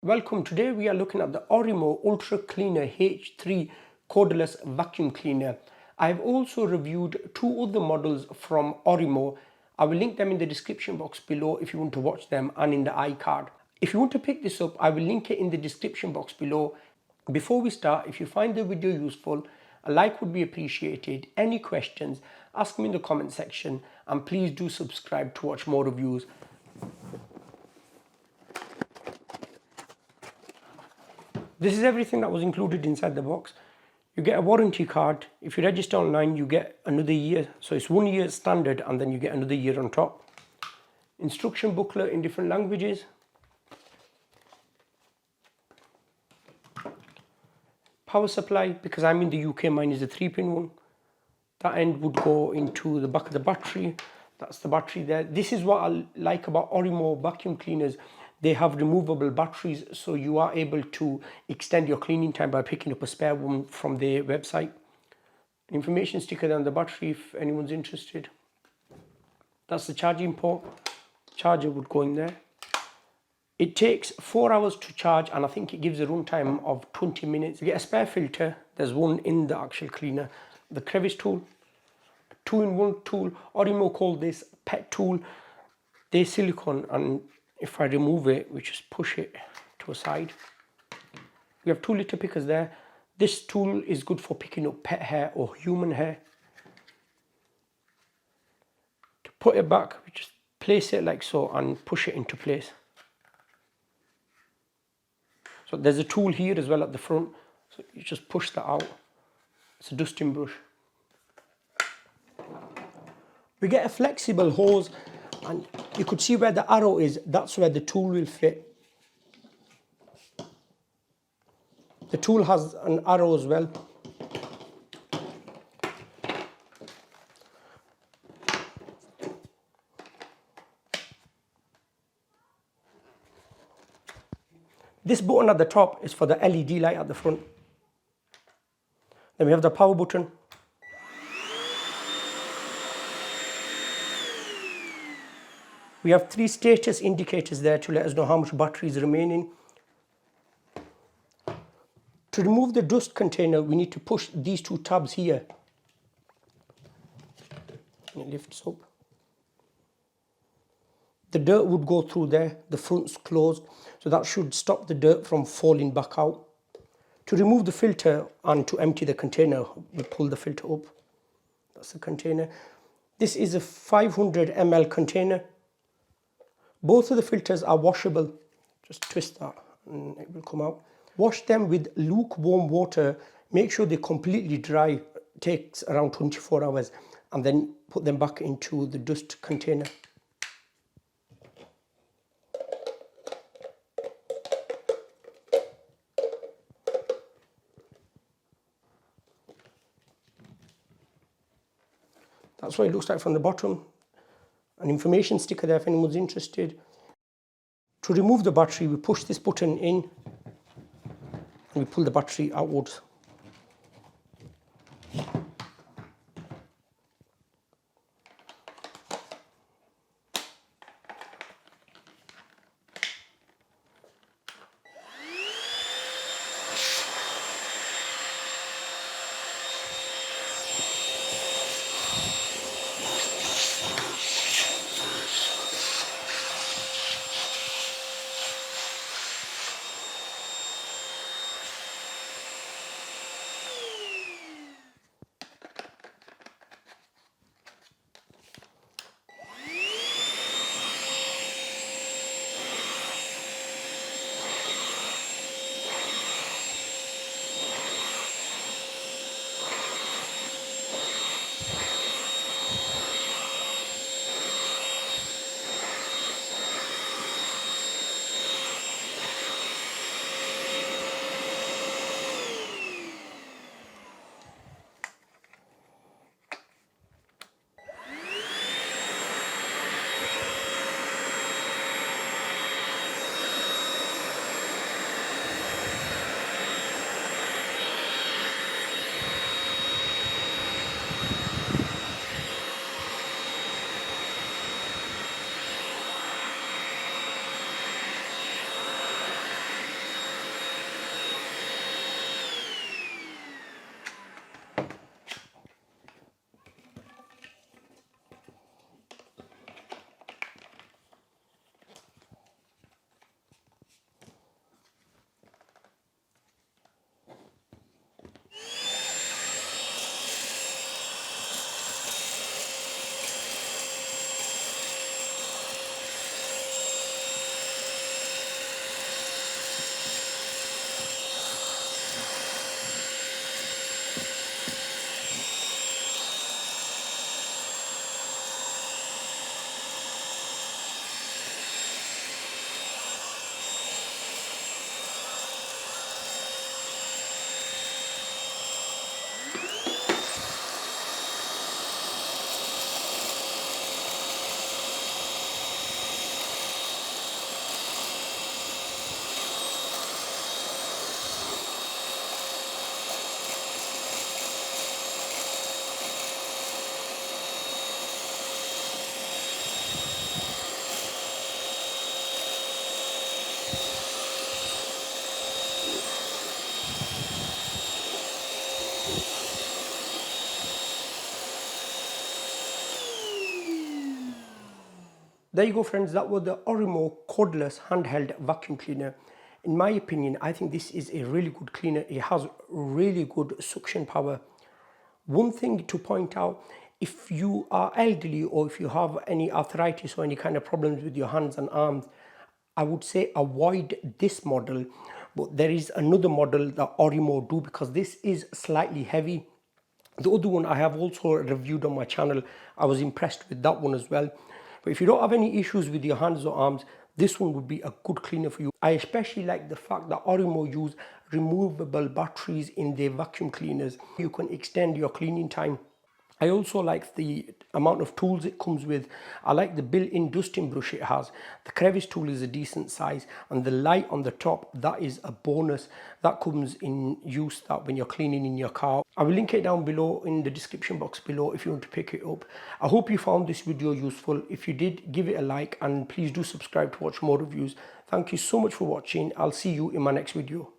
Welcome. Today we are looking at the Oraimo UltraCleaner H3 Cordless Vacuum Cleaner. I've also reviewed two other models from Oraimo. I will link them in the description box below if you want to watch them and in the iCard. If you want to pick this up, I will link it in the description box below. Before we start, if you find the video useful, a like would be appreciated. Any questions, ask me in the comment section, and please do subscribe to watch more reviews. This is everything that was included inside the box. You get a warranty card. If you register online, you get another year. So it's 1 year standard and then you get another year on top. Instruction booklet in different languages. Power supply, because I'm in the UK, mine is a 3-pin one. That end would go into the back of the battery. That's the battery there. This is what I like about Oraimo vacuum cleaners. They have removable batteries, so you are able to extend your cleaning time by picking up a spare one from their website. Information sticker on the battery if anyone's interested. That's the charging port. Charger would go in there. It takes 4 hours to charge, and I think it gives a runtime of 20 minutes. You get a spare filter. There's one in the actual cleaner. The crevice tool, 2-in-1 tool. Oraimo call this pet tool. They're silicone, and if I remove it, we just push it to a side. We have 2 litter pickers there. This tool is good for picking up pet hair or human hair. To put it back, we just place it like so and push it into place. So there's a tool here as well at the front. So you just push that out. It's a dusting brush. We get a flexible hose, and you could see where the arrow is. That's where the tool will fit. The tool has an arrow as well. This button at the top is for the LED light at the front. Then we have the power button. We have 3 status indicators there to let us know how much battery is remaining. To remove the dust container, we need to push these 2 tabs here. And it lifts up. The dirt would go through there. The front's closed, so that should stop the dirt from falling back out. To remove the filter and to empty the container, we pull the filter up. That's the container. This is a 500 ml container. Both of the filters are washable. Just twist that and it will come out. Wash them with lukewarm water. Make sure they're completely dry. It takes around 24 hours. And then put them back into the dust container. That's what it looks like from the bottom. An information sticker there if anyone's interested. To remove the battery, we push this button in and we pull the battery outwards. There you go, friends. That was the Oraimo Cordless Handheld Vacuum Cleaner. In my opinion, I think this is a really good cleaner. It has really good suction power. One thing to point out, if you are elderly or if you have any arthritis or any kind of problems with your hands and arms, I would say avoid this model. But there is another model that Oraimo do, because this is slightly heavy. The other one I have also reviewed on my channel. I was impressed with that one as well. But if you don't have any issues with your hands or arms, this one would be a good cleaner for you. I especially like the fact that Oraimo use removable batteries in their vacuum cleaners. You can extend your cleaning time. I also like the amount of tools it comes with. I like the built-in dusting brush it has. The crevice tool is a decent size, and the light on the top, that is a bonus. That comes in use that when you're cleaning in your car. I will link it down below in the description box below if you want to pick it up. I hope you found this video useful. If you did, give it a like, and please do subscribe to watch more reviews. Thank you so much for watching. I'll see you in my next video.